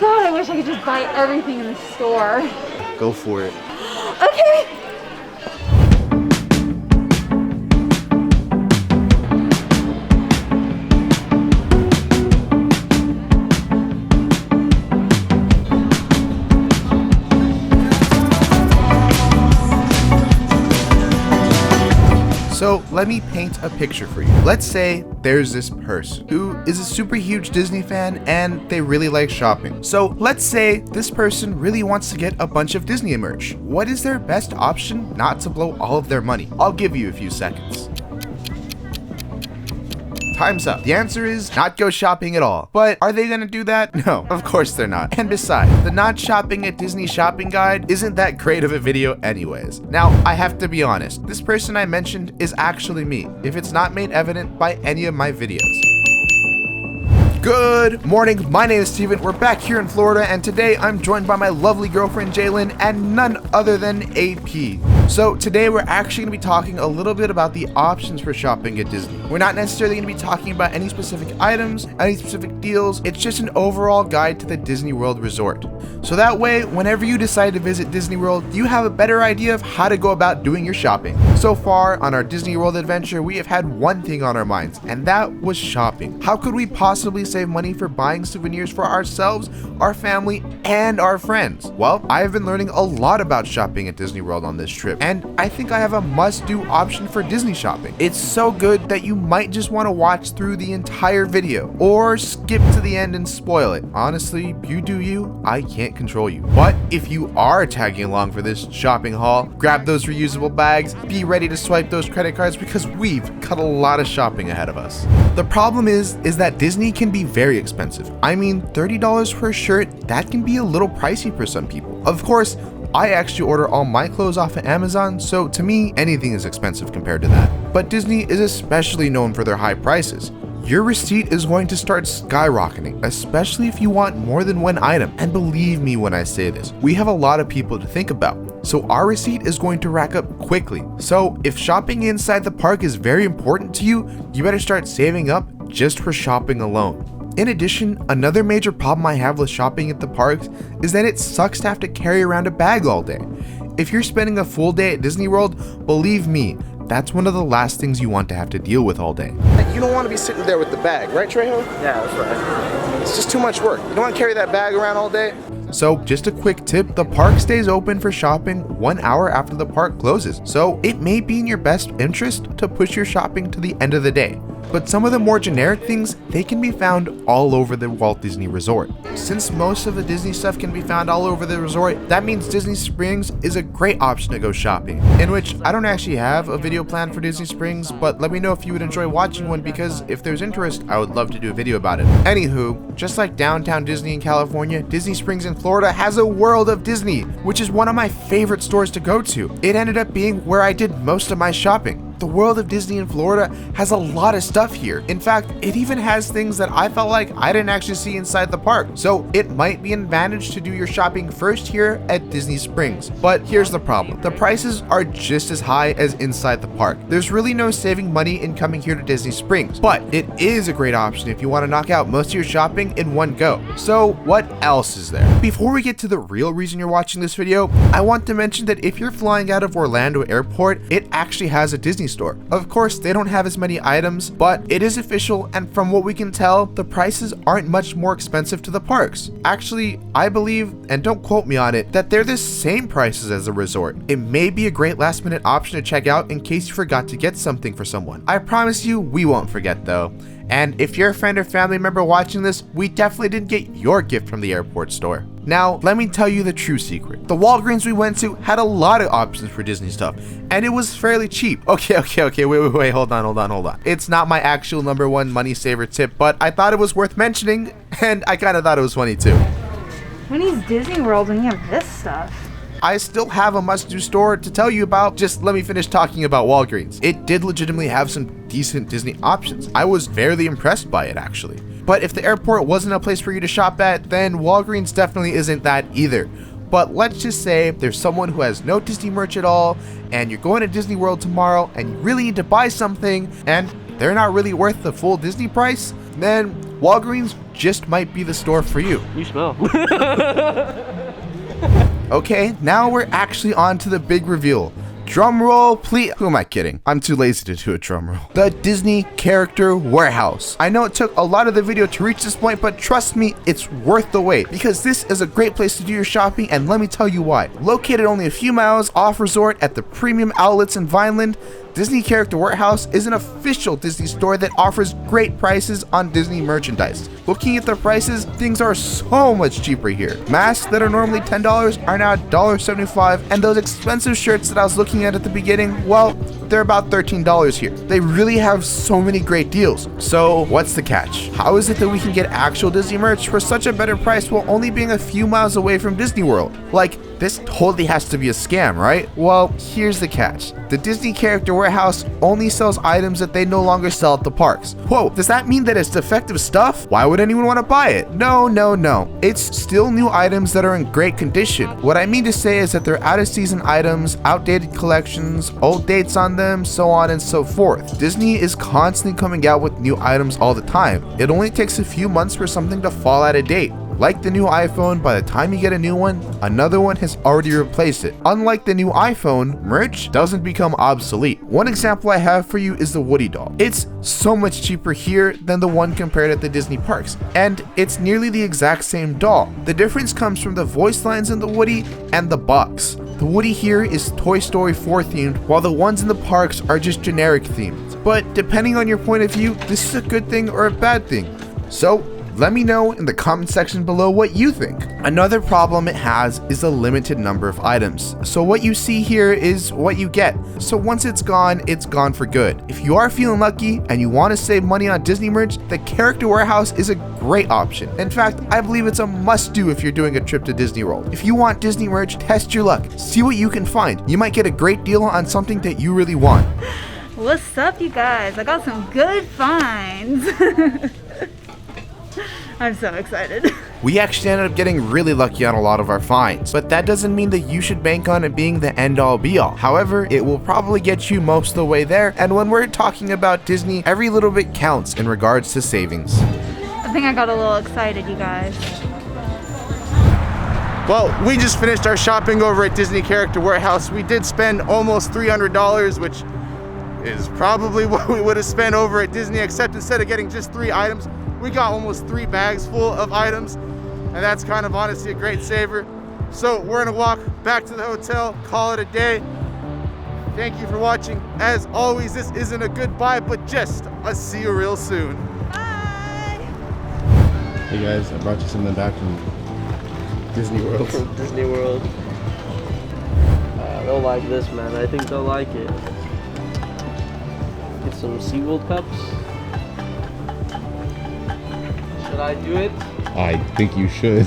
God, I wish I could just buy everything in the store. Go for it. Okay. So let me paint a picture for you. Let's say there's this person who is a super huge Disney fan and they really like shopping. So let's say this person really wants to get a bunch of Disney merch. What is their best option not to blow all of their money? I'll give you a few seconds. Time's up. The answer is not go shopping at all. But are they gonna do that? No, of course they're not. And besides, the not shopping at Disney shopping guide isn't that great of a video anyways. Now, I have to be honest, this person I mentioned is actually me, if it's not made evident by any of my videos. Good morning, my name is Steven, we're back here in Florida, and today I'm joined by my lovely girlfriend Jalen and none other than AP. So today we're actually going to be talking a little bit about the options for shopping at Disney. We're not necessarily going to be talking about any specific items, any specific deals, it's just an overall guide to the Disney World Resort. So that way, whenever you decide to visit Disney World, you have a better idea of how to go about doing your shopping. So far on our Disney World adventure, we have had one thing on our minds, and that was shopping. How could we possibly save money for buying souvenirs for ourselves, our family, and our friends? Well, I have been learning a lot about shopping at Disney World on this trip, and I think I have a must-do option for Disney shopping. It's so good that you might just want to watch through the entire video, or skip to the end and spoil it. Honestly, you do you, I can't control you. But if you are tagging along for this shopping haul, grab those reusable bags, be ready to swipe those credit cards because we've got a lot of shopping ahead of us. The problem is that Disney can be very expensive. I mean, $30 for a shirt, that can be a little pricey for some people. Of course, I actually order all my clothes off of Amazon, so to me, anything is expensive compared to that. But Disney is especially known for their high prices. Your receipt is going to start skyrocketing, especially if you want more than one item. And believe me when I say this, we have a lot of people to think about. So our receipt is going to rack up quickly. So if shopping inside the park is very important to you, you better start saving up just for shopping alone. In addition, another major problem I have with shopping at the parks is that it sucks to have to carry around a bag all day. If you're spending a full day at Disney World, believe me, that's one of the last things you want to have to deal with all day. You don't want to be sitting there with the bag, right, Trejo? Yeah, that's right. It's just too much work. You don't want to carry that bag around all day. So just a quick tip, the park stays open for shopping 1 hour after the park closes. So it may be in your best interest to push your shopping to the end of the day. But some of the more generic things, they can be found all over the Walt Disney Resort. Since most of the Disney stuff can be found all over the resort, that means Disney Springs is a great option to go shopping. In which I don't actually have a video plan for Disney Springs, but let me know if you would enjoy watching one because if there's interest, I would love to do a video about it. Anywho, just like downtown Disney in California, Disney Springs in Florida has a World of Disney, which is one of my favorite stores to go to. It ended up being where I did most of my shopping. The World of Disney in Florida has a lot of stuff here. In fact, it even has things that I felt like I didn't actually see inside the park. So it might be an advantage to do your shopping first here at Disney Springs. But here's the problem. The prices are just as high as inside the park. There's really no saving money in coming here to Disney Springs, but it is a great option if you want to knock out most of your shopping in one go. So what else is there? Before we get to the real reason you're watching this video, I want to mention that if you're flying out of Orlando Airport, it actually has a Disney store. Of course, they don't have as many items, but it is official, and from what we can tell, the prices aren't much more expensive to the parks. Actually, I believe, and don't quote me on it, that they're the same prices as the resort. It may be a great last minute option to check out in case you forgot to get something for someone. I promise you, we won't forget though. And if you're a friend or family member watching this, we definitely didn't get your gift from the airport store. Now, let me tell you the true secret. The Walgreens we went to had a lot of options for Disney stuff, and it was fairly cheap. Okay, wait, hold on. It's not my actual #1 money saver tip, but I thought it was worth mentioning, and I kind of thought it was funny too. When is Disney World when you have this stuff? I still have a must-do store to tell you about, just let me finish talking about Walgreens. It did legitimately have some decent Disney options. I was fairly impressed by it actually. But if the airport wasn't a place for you to shop at, then Walgreens definitely isn't that either. But let's just say there's someone who has no Disney merch at all, and you're going to Disney World tomorrow, and you really need to buy something, and they're not really worth the full Disney price, then Walgreens just might be the store for you. You smell. Okay, now we're actually on to the big reveal. Drum roll, please. Who am I kidding? I'm too lazy to do a drum roll. The Disney Character Warehouse. I know it took a lot of the video to reach this point, but trust me, it's worth the wait because this is a great place to do your shopping, and let me tell you why. Located only a few miles off resort at the premium outlets in Vineland, Disney Character Warehouse is an official Disney store that offers great prices on Disney merchandise. Looking at the prices, things are so much cheaper here. Masks that are normally $10 are now $1.75, and those expensive shirts that I was looking at the beginning, well, they're about $13 here. They really have so many great deals. So what's the catch? How is it that we can get actual Disney merch for such a better price while only being a few miles away from Disney World? Like, this totally has to be a scam, right? Well, here's the catch. The Disney Character Warehouse only sells items that they no longer sell at the parks. Whoa, does that mean that it's defective stuff? Why would anyone want to buy it? No. It's still new items that are in great condition. What I mean to say is that they're out of season items, outdated collections, old dates on them, so on and so forth. Disney is constantly coming out with new items all the time. It only takes a few months for something to fall out of date. Like the new iPhone, by the time you get a new one, another one has already replaced it. Unlike the new iPhone, merch doesn't become obsolete. One example I have for you is the Woody doll. It's so much cheaper here than the one compared at the Disney parks, and it's nearly the exact same doll. The difference comes from the voice lines in the Woody and the box. The Woody here is Toy Story 4 themed, while the ones in the parks are just generic themed. But depending on your point of view, this is a good thing or a bad thing. So, let me know in the comment section below what you think. Another problem it has is a limited number of items. So what you see here is what you get. So once it's gone for good. If you are feeling lucky and you want to save money on Disney merch, the Character Warehouse is a great option. In fact, I believe it's a must-do if you're doing a trip to Disney World. If you want Disney merch, test your luck. See what you can find. You might get a great deal on something that you really want. What's up, you guys? I got some good finds. I'm so excited. We actually ended up getting really lucky on a lot of our finds, but that doesn't mean that you should bank on it being the end-all be-all. However, it will probably get you most of the way there, and when we're talking about Disney, every little bit counts in regards to savings. I think I got a little excited, you guys. Well, we just finished our shopping over at Disney Character Warehouse. We did spend almost $300, which is probably what we would have spent over at Disney, except instead of getting just 3 items, we got almost 3 bags full of items, and that's kind of honestly a great saver. So we're gonna walk back to the hotel, call it a day. Thank you for watching. As always, this isn't a goodbye, but just a see you real soon. Bye! Hey guys, I brought you something back from Disney World. From Disney World. They'll like this, man. I think they'll like it. Get some SeaWorld cups. Should I do it? I think you should.